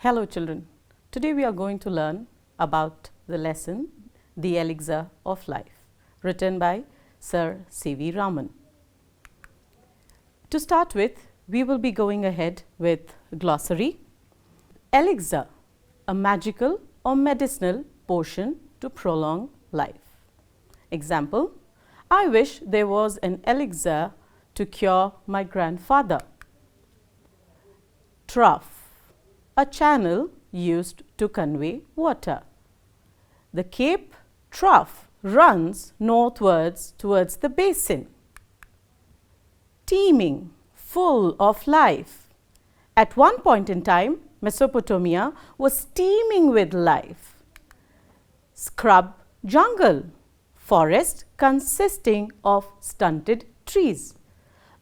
Hello children, today we are going to learn about the lesson The Elixir of Life, written by Sir C.V. Raman. To start with, we will be going ahead with glossary. Elixir, a magical or medicinal potion to prolong life. Example, I wish there was an elixir to cure my grandfather. Trough, a channel used to convey water. The Cape Trough runs northwards towards the basin. Teeming, full of life. At one point in time, Mesopotamia was teeming with life. Scrub jungle, forest consisting of stunted trees.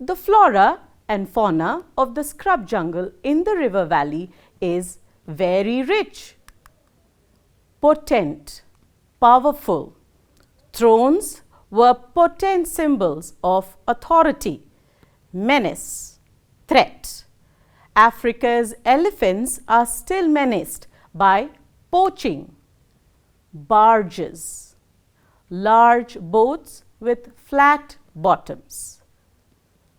The flora and fauna of the scrub jungle in the river valley is very rich. Potent, powerful. Thrones were potent symbols of authority, menace, threat. Africa's elephants are still menaced by poaching. Barges, large boats with flat bottoms.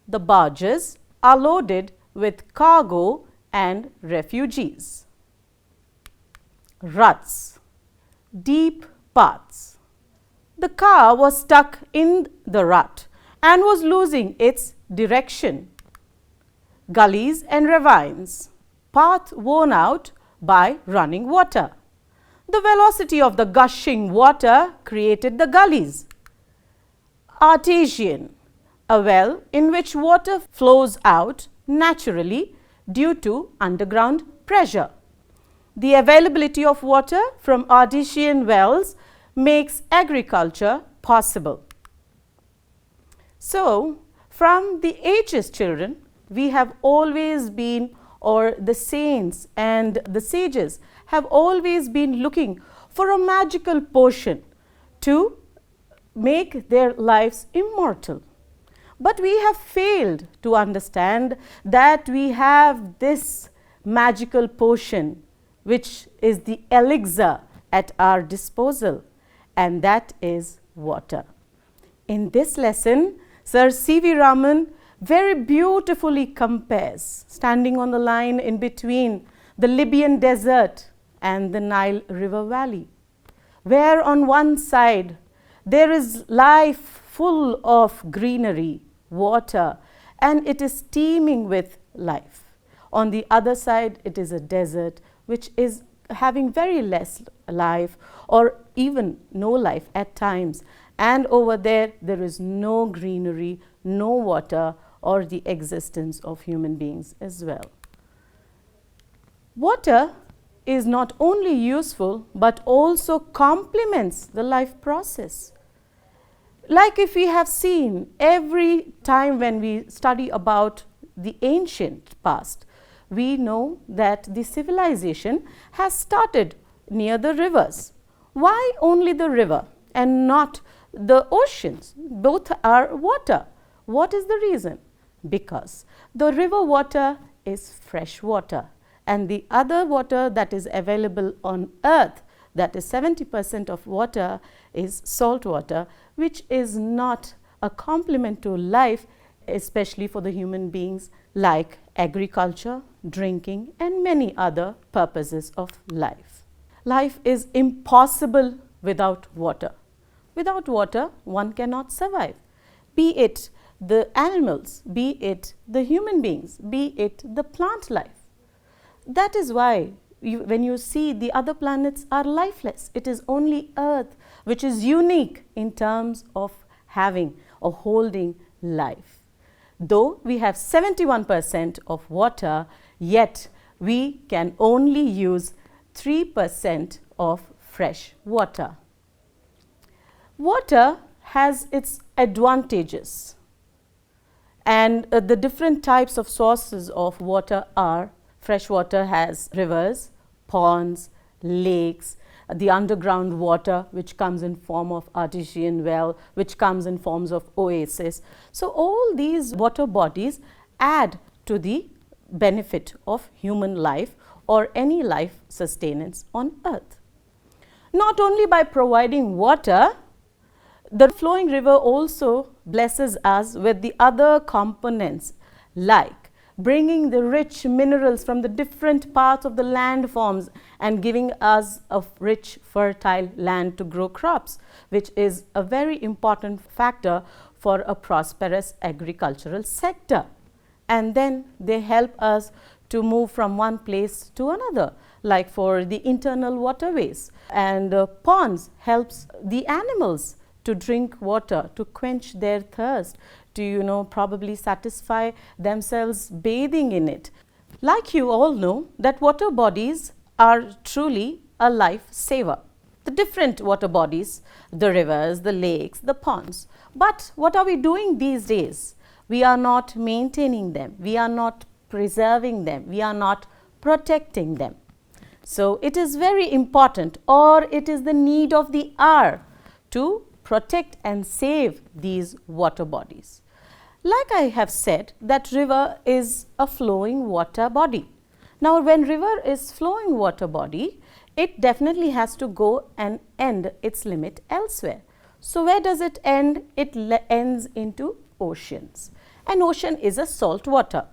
The barges are loaded with cargo and refugees. Ruts, deep paths. The car was stuck in the rut and was losing its direction. Gullies and ravines, path worn out by running water. The velocity of the gushing water created the gullies. Artesian, a well in which water flows out naturally due to underground pressure. The availability of water from artesian wells makes agriculture possible. So, from the ages, children, we have always been, or the saints and the sages have always been looking for a magical potion to make their lives immortal. But we have failed to understand that we have this magical potion, which is the elixir at our disposal, and that is water. In this lesson, Sir C.V. Raman very beautifully compares, standing on the line in between the Libyan desert and the Nile River Valley, where on one side there is life full of greenery, water, and it is teeming with life. On the other side, it is a desert which is having very less life or even no life at times, and over there is no greenery, no water, or the existence of human beings as well. Water is not only useful but also complements the life process. Like if we have seen every time when we study about the ancient past, we know that the civilization has started near the rivers. Why only the river and not the oceans? Both are water. What is the reason? Because the river water is fresh water, and the other water that is available on earth, that is 70% of water, is salt water, which is not a complement to life, especially for the human beings, like agriculture, drinking, and many other purposes of life. Life is impossible without water. Without water, one cannot survive, be it the animals, be it the human beings, be it the plant life. That is why when you see the other planets are lifeless, it is only Earth which is unique in terms of having or holding life. Though we have 71% of water, yet we can only use 3% of fresh water. Water has its advantages, and the different types of sources of water are: fresh water has rivers, ponds, lakes, the underground water which comes in form of artesian well, which comes in forms of oasis. So all these water bodies add to the benefit of human life or any life sustenance on earth. Not only by providing water, the flowing river also blesses us with the other components, like bringing the rich minerals from the different parts of the landforms and giving us a rich, fertile land to grow crops, which is a very important factor for a prosperous agricultural sector. And then they help us to move from one place to another, like for the internal waterways. And ponds helps the animals to drink water, to quench their thirst, to probably satisfy themselves bathing in it. Like you all know that water bodies are truly a life saver. The different water bodies, the rivers, the lakes, the ponds. But what are we doing these days? We are not maintaining them, we are not preserving them, we are not protecting them. So it is very important, or it is the need of the hour, to protect and save these water bodies. Like I have said, that river is a flowing water body. Now when river is flowing water body, it definitely has to go and end its limit elsewhere. So where does it end? It ends into oceans. And ocean is a salt water.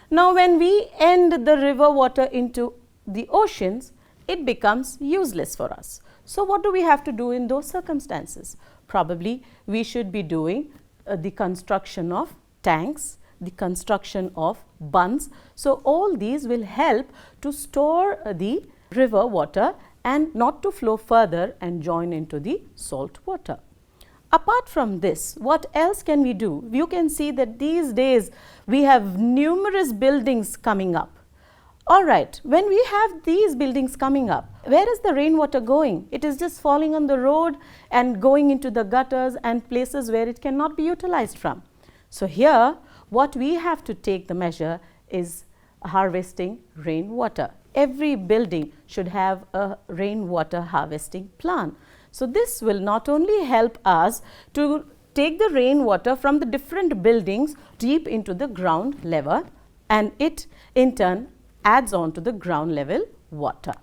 Now when we end the river water into the oceans, it becomes useless for us. So what do we have to do in those circumstances? Probably we should be doing the construction of tanks, the construction of bunds. So all these will help to store the river water and not to flow further and join into the salt water. Apart from this, what else can we do? You can see that these days we have numerous buildings coming up. Alright, when we have these buildings coming up, where is the rainwater going? It is just falling on the road and going into the gutters and places where it cannot be utilized from. So here, what we have to take the measure is harvesting rainwater. Every building should have a rainwater harvesting plan. So this will not only help us to take the rainwater from the different buildings deep into the ground level, and it in turn adds on to the ground level water.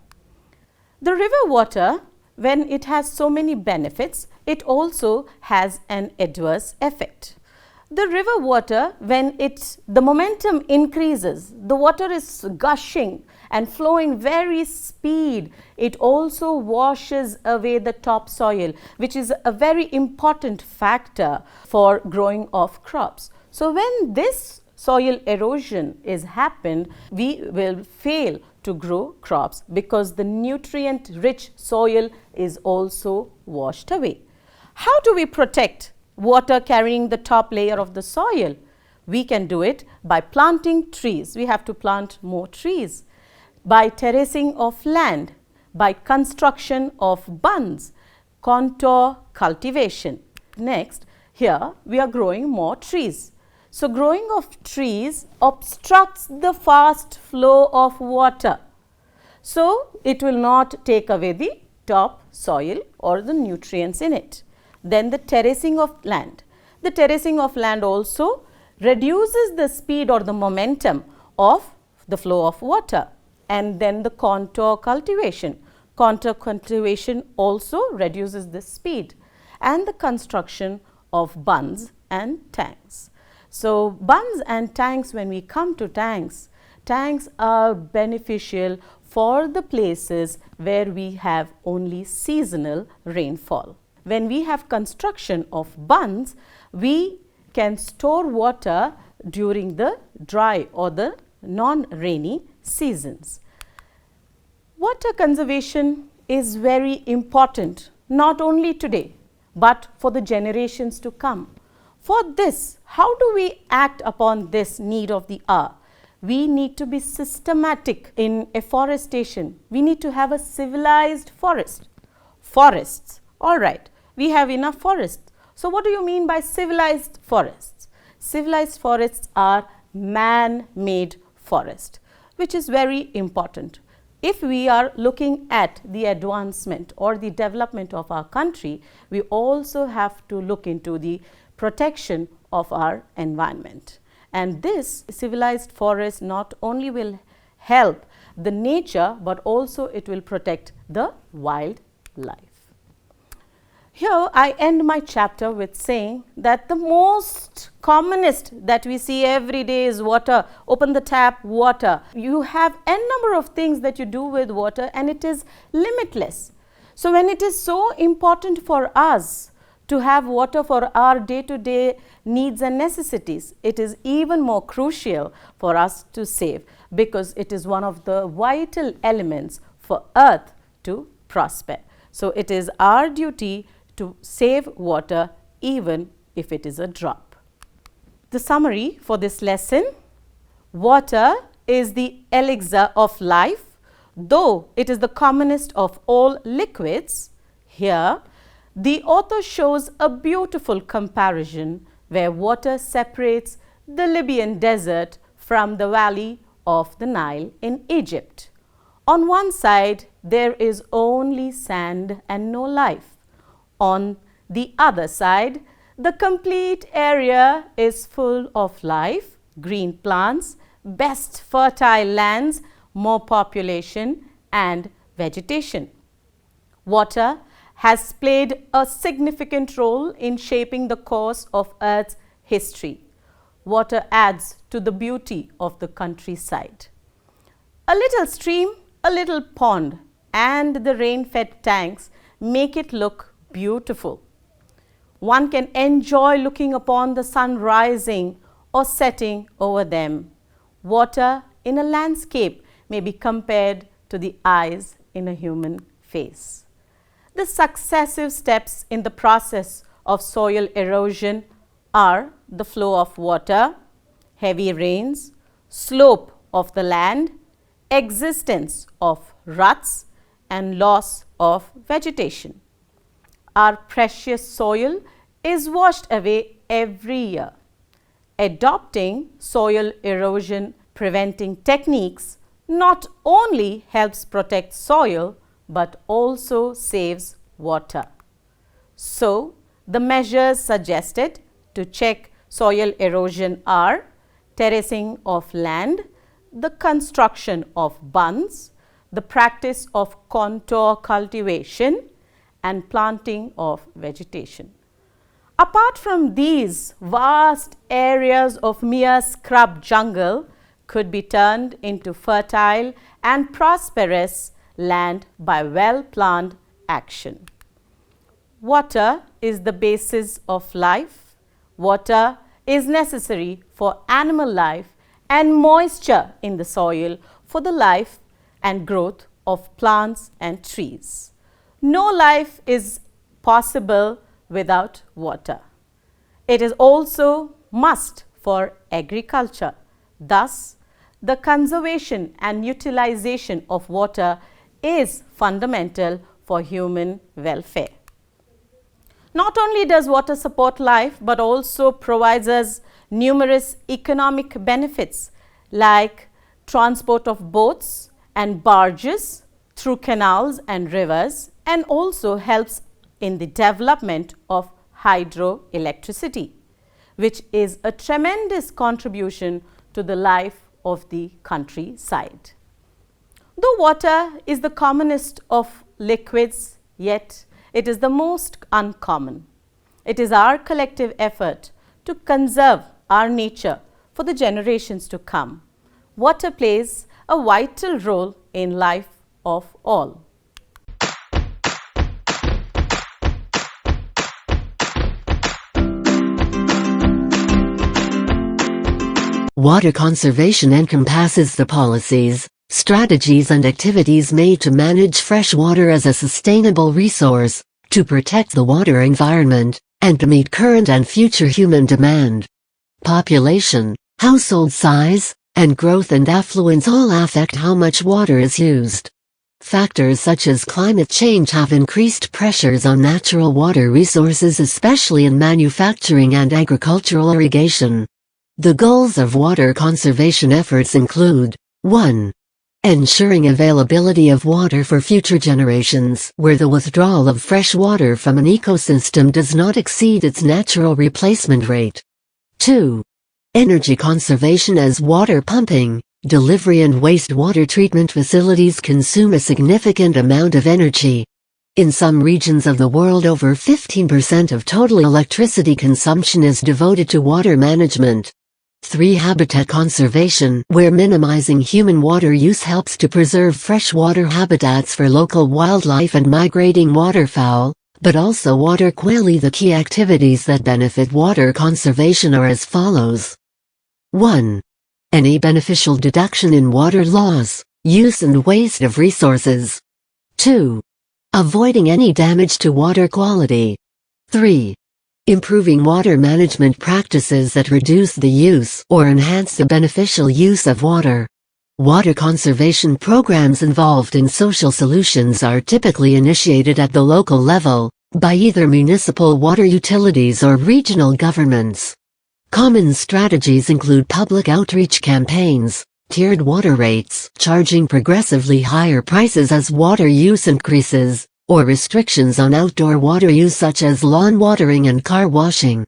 The river water, when it has so many benefits, it also has an adverse effect. The river water, when the momentum increases, the water is gushing and flowing very speed, it also washes away the topsoil, which is a very important factor for growing of crops. So when this soil erosion is happened, we will fail to grow crops because the nutrient rich soil is also washed away. How do we protect water carrying the top layer of the soil? We can do it by planting trees. We have to plant more trees. By terracing of land, by construction of bunds, contour cultivation. Next, here we are growing more trees. So growing of trees obstructs the fast flow of water. So it will not take away the top soil or the nutrients in it. Then the terracing of land. The terracing of land also reduces the speed or the momentum of the flow of water. And then the contour cultivation. Contour cultivation also reduces the speed, and the construction of bunds and tanks. So bunds and tanks, when we come to tanks, tanks are beneficial for the places where we have only seasonal rainfall. When we have construction of bunds, we can store water during the dry or the non-rainy seasons. Water conservation is very important, not only today, but for the generations to come. For this, how do we act upon this need of the hour? We need to be systematic in afforestation. We need to have a civilized forest. Forests, all right, we have enough forests. So what do you mean by civilized forests? Civilized forests are man-made forests, which is very important. If we are looking at the advancement or the development of our country, we also have to look into the protection of our environment. And this civilized forest not only will help the nature, but also it will protect the wildlife. Here I end my chapter with saying that the most commonest that we see every day is water. Open the tap, water. You have n number of things that you do with water and it is limitless. So when it is so important for us to have water for our day-to-day needs and necessities, it is even more crucial for us to save, because it is one of the vital elements for earth to prosper. So it is our duty to save water even if it is a drop. The summary for this lesson: water is the elixir of life. Though it is the commonest of all liquids, here the author shows a beautiful comparison where water separates the Libyan desert from the valley of the Nile in Egypt. On one side there is only sand and no life. On the other side, the complete area is full of life, green plants, best fertile lands, more population and vegetation. Water has played a significant role in shaping the course of Earth's history. Water adds to the beauty of the countryside. A little stream, a little pond, and the rain-fed tanks make it look beautiful. One can enjoy looking upon the sun rising or setting over them. Water in a landscape may be compared to the eyes in a human face. The successive steps in the process of soil erosion are the flow of water, heavy rains, slope of the land, existence of ruts, and loss of vegetation. Our precious soil is washed away every year. Adopting soil erosion preventing techniques not only helps protect soil but also saves water. So, the measures suggested to check soil erosion are terracing of land, the construction of bunds, the practice of contour cultivation, and planting of vegetation. Apart from these, vast areas of mere scrub jungle could be turned into fertile and prosperous land by well-planned action. Water is the basis of life. Water is necessary for animal life and moisture in the soil for the life and growth of plants and trees. No life is possible without water. It is also must for agriculture. Thus, the conservation and utilization of water is fundamental for human welfare. Not only does water support life, but also provides us numerous economic benefits like transport of boats and barges through canals and rivers, and also helps in the development of hydroelectricity, which is a tremendous contribution to the life of the countryside. Though water is the commonest of liquids, yet it is the most uncommon. It is our collective effort to conserve our nature for the generations to come. Water plays a vital role in life of all. Water conservation encompasses the policies, strategies and activities made to manage fresh water as a sustainable resource, to protect the water environment, and to meet current and future human demand. Population, household size, and growth and affluence all affect how much water is used. Factors such as climate change have increased pressures on natural water resources, especially in manufacturing and agricultural irrigation. The goals of water conservation efforts include: 1. Ensuring availability of water for future generations, where the withdrawal of fresh water from an ecosystem does not exceed its natural replacement rate. 2. Energy conservation, as water pumping, Delivery and wastewater treatment facilities consume a significant amount of energy. In some regions of the world, over 15% of total electricity consumption is devoted to water management. 3. Habitat conservation, where minimizing human water use helps to preserve freshwater habitats for local wildlife and migrating waterfowl, but also water quality. The key activities that benefit water conservation are as follows. 1. Any beneficial deduction in water laws, use and waste of resources. 2. Avoiding any damage to water quality. 3. Improving water management practices that reduce the use or enhance the beneficial use of water. Water conservation programs involved in social solutions are typically initiated at the local level, by either municipal water utilities or regional governments. Common strategies include public outreach campaigns, tiered water rates, charging progressively higher prices as water use increases, or restrictions on outdoor water use such as lawn watering and car washing.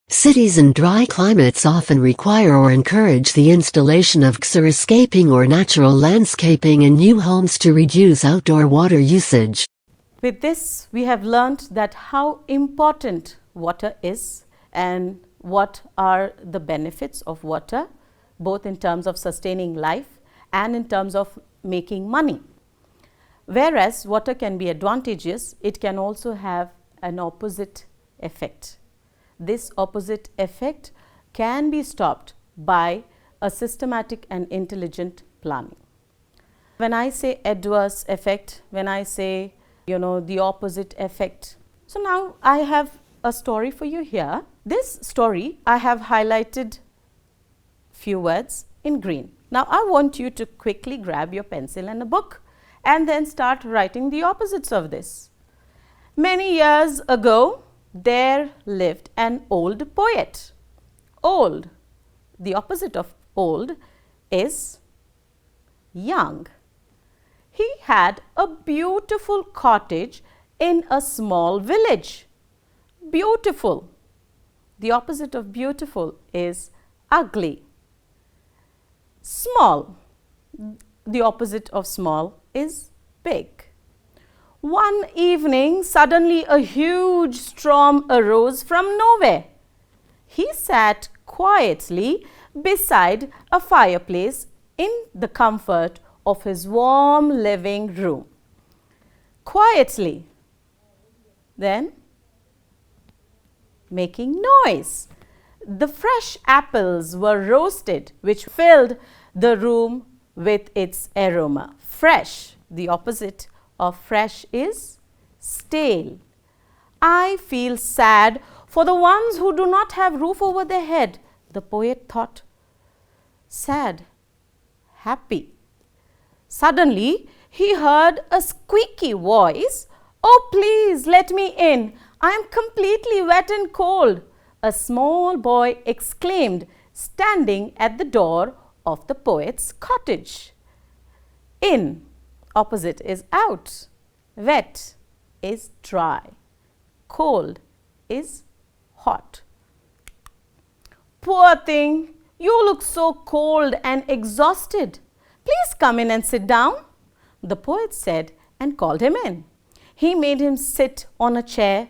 Cities in dry climates often require or encourage the installation of xeriscaping or natural landscaping in new homes to reduce outdoor water usage. With this, we have learnt that how important water is and what are the benefits of water, both in terms of sustaining life and in terms of making money. Whereas water can be advantageous, it can also have an opposite effect. This opposite effect can be stopped by a systematic and intelligent planning. When I say adverse effect, when I say, the opposite effect. So now I have a story for you here. This story I have highlighted few words in green. Now I want you to quickly grab your pencil and a book and then start writing the opposites of this. Many years ago, there lived an old poet. Old, the opposite of old is young. He had a beautiful cottage in a small village. Beautiful. The opposite of beautiful is ugly. Small. The opposite of small is big. One evening, suddenly a huge storm arose from nowhere. He sat quietly beside a fireplace in the comfort of his warm living room. Quietly. Then, making noise. The fresh apples were roasted, which filled the room with its aroma. Fresh, the opposite of fresh is stale. I feel sad for the ones who do not have roof over their head, the poet thought. Sad, happy. Suddenly, he heard a squeaky voice. Oh, please let me in. I am completely wet and cold, a small boy exclaimed, standing at the door of the poet's cottage. In, opposite is out. Wet is dry. Cold is hot. Poor thing, you look so cold and exhausted. Please come in and sit down, the poet said and called him in. He made him sit on a chair.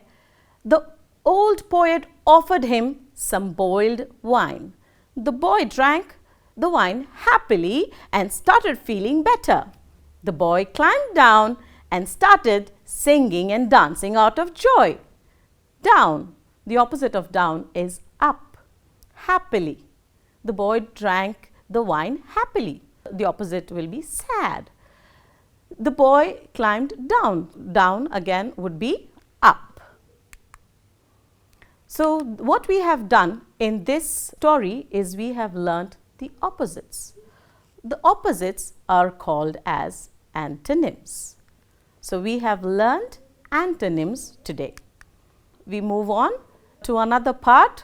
The old poet offered him some boiled wine. The boy drank the wine happily and started feeling better. The boy climbed down and started singing and dancing out of joy. Down, the opposite of down is up, happily. The boy drank the wine happily. The opposite will be sad. The boy climbed down. Down again would be up. So what we have done in this story is we have learnt the opposites. The opposites are called as antonyms. So we have learnt antonyms today. We move on to another part.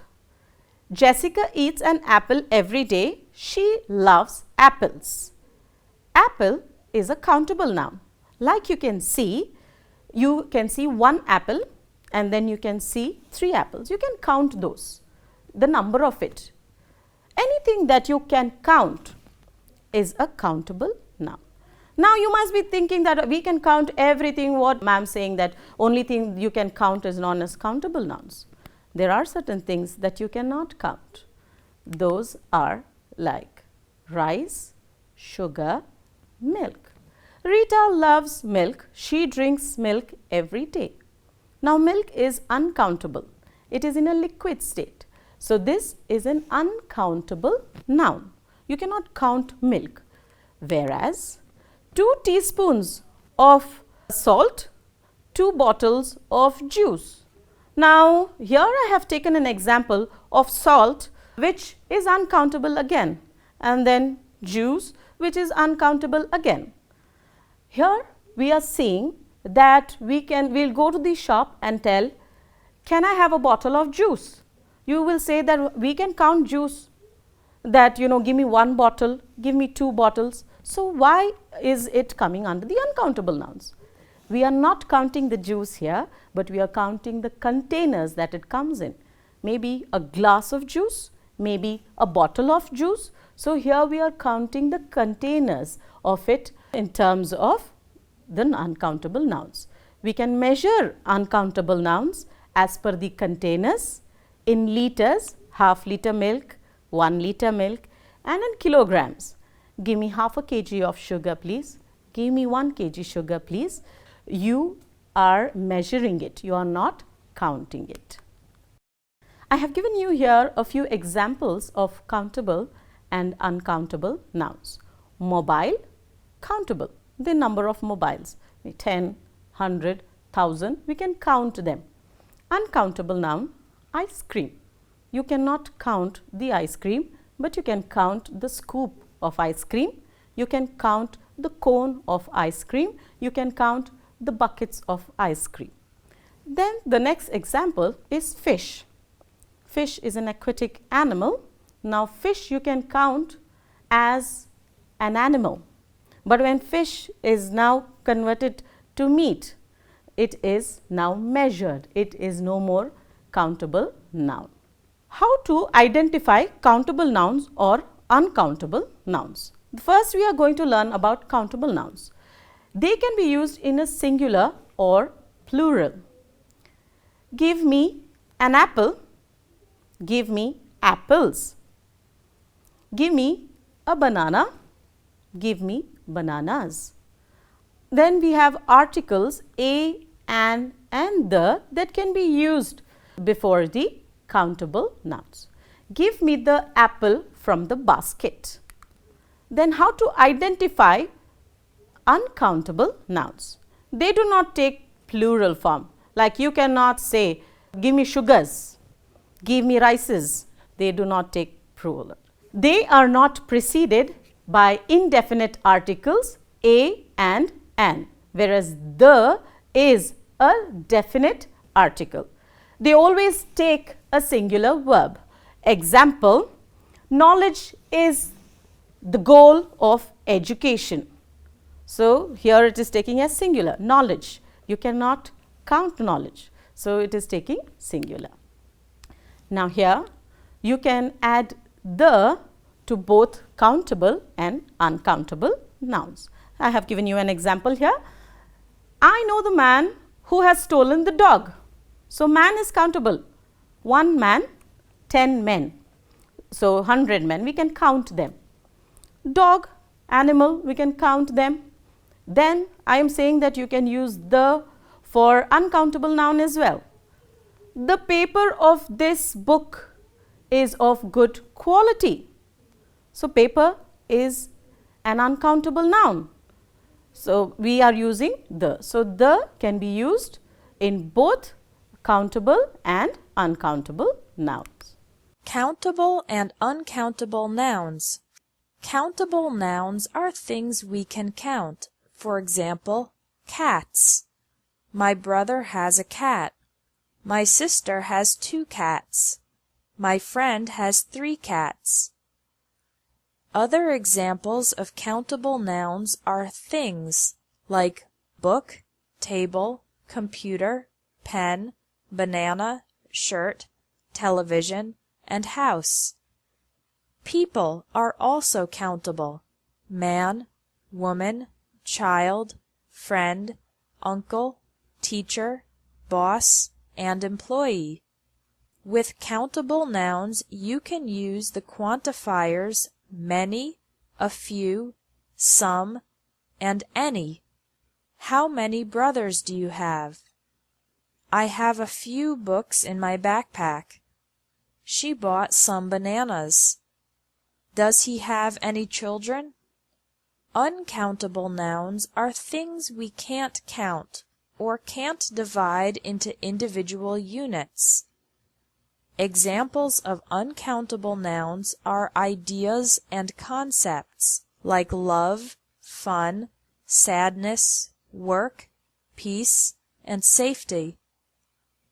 Jessica eats an apple every day. She loves apples. Apple is a countable noun. Like you can see one apple and then you can see 3 apples. You can count those, the number of it. Anything that you can count is a countable noun. Now you must be thinking that we can count everything, what ma'am saying that only thing you can count is known as countable nouns. There are certain things that you cannot count. Those are like rice, sugar, milk. Rita loves milk. She drinks milk every day. Now milk is uncountable. It is in a liquid state. So this is an uncountable noun. You cannot count milk. Whereas 2 teaspoons of salt, 2 bottles of juice. Now here I have taken an example of salt, which is uncountable again, and then juice, which is uncountable again. Here we are seeing that we'll go to the shop and tell, can I have a bottle of juice? You will say that we can count juice, that give me 1 bottle, give me 2 bottles. So why is it coming under the uncountable nouns? We are not counting the juice here, but we are counting the containers that it comes in. Maybe a glass of juice, maybe a bottle of juice. So here we are counting the containers of it in terms of the uncountable nouns. We can measure uncountable nouns as per the containers in liters, half liter milk, 1 liter milk, and in kilograms. Give me half a kg of sugar, please. Give me 1 kg sugar, please. You are measuring it. You are not counting it. I have given you here a few examples of countable and uncountable nouns. Mobile, countable, the number of mobiles, 10, 100, 1000, we can count them. Uncountable noun, ice cream. You cannot count the ice cream, but you can count the scoop of ice cream. You can count the cone of ice cream. You can count the buckets of ice cream. Then the next example is fish. Fish is an aquatic animal. Now fish you can count as an animal, but when fish is now converted to meat, it is now measured. It is no more countable noun. How to identify countable nouns or uncountable nouns? First we are going to learn about countable nouns. They can be used in a singular or plural. Give me an apple. Give me apples. Give me a banana. Give me bananas. Then we have articles a, an, and the that can be used before the countable nouns. Give me the apple from the basket. Then how to identify uncountable nouns? They do not take plural form. Like you cannot say, give me sugars, give me rices. They do not take plural. They are not preceded by indefinite articles a and an, whereas the is a definite article. They always take a singular verb. Example, knowledge is the goal of education. So here it is taking as singular, knowledge. You cannot count knowledge. So it is taking singular. Now here you can add the to both countable and uncountable nouns. I have given you an example here. I know the man who has stolen the dog. So man is countable. 1 man, 10 men. So 100 men, we can count them. Dog, animal, we can count them. Then I am saying that you can use the for uncountable noun as well. The paper of this book is of good quality. So paper is an uncountable noun. So we are using the. So the can be used in both countable and uncountable nouns. Countable and uncountable nouns. Countable nouns are things we can count. For example, cats. My brother has a cat. My sister has 2 cats. My friend has 3 cats. Other examples of countable nouns are things like book, table, computer, pen, banana, shirt, television, and house. People are also countable. man, woman, child, friend, uncle, teacher, boss, and employee. With countable nouns, you can use the quantifiers many, a few, some, and any. How many brothers do you have? I have a few books in my backpack. She bought some bananas. Does he have any children? Uncountable nouns are things we can't count or can't divide into individual units. Examples of uncountable nouns are ideas and concepts like love, fun, sadness, work, peace, and safety.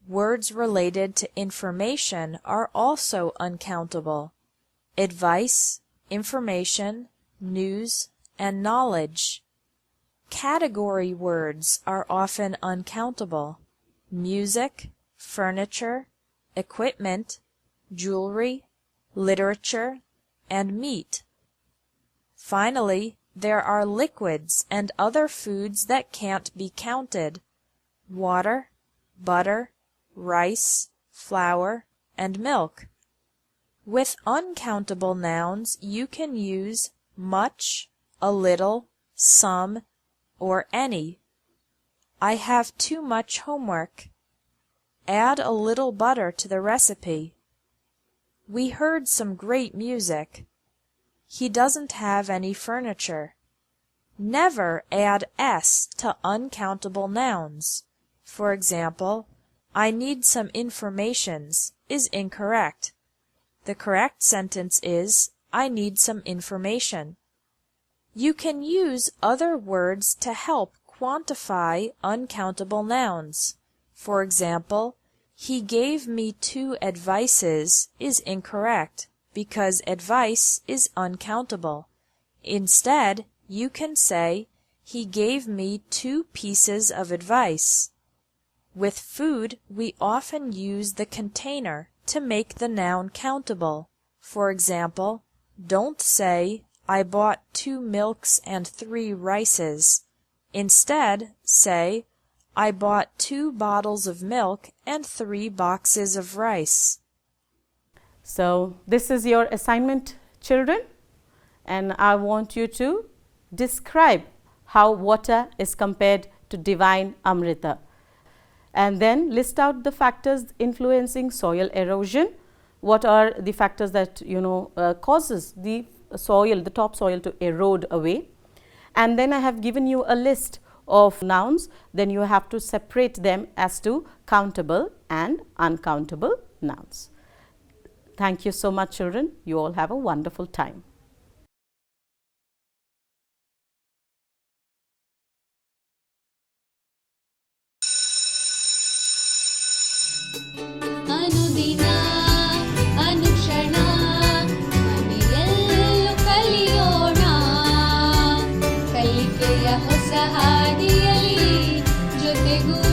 Words related to information are also uncountable. Advice, information, news, and knowledge. Category words are often uncountable. Music, furniture, equipment, jewelry, literature, and meat. Finally, there are liquids and other foods that can't be counted. Water, butter, rice, flour, and milk. With uncountable nouns, you can use much, a little, some, or any. I have too much homework. Add a little butter to the recipe. We heard some great music. He doesn't have any furniture. Never add s to uncountable nouns. For example, I need some informations is incorrect. The correct sentence is, I need some information. You can use other words to help quantify uncountable nouns. For example, he gave me 2 advices is incorrect because advice is uncountable. Instead, you can say, he gave me 2 pieces of advice. With food, we often use the container to make the noun countable. For example, don't say, I bought 2 milks and 3 rices. Instead, say, I bought 2 bottles of milk and 3 boxes of rice. So, this is your assignment, children, and I want you to describe how water is compared to divine Amrita. And then list out the factors influencing soil erosion. What are the factors that causes the soil, the topsoil to erode away? And then I have given you a list of nouns. Then you have to separate them as to countable and uncountable nouns. Thank you so much, children. You all have a wonderful time. ಅನುದಿನ ಅನುಕ್ಷಣ ಮನೆಯಲ್ಲೂ ಕಲಿಯೋಣ ಕಲಿಕೆಯ ಹೊಸ ಹಾದಿಯಲ್ಲಿ ಜೊತೆಗೂ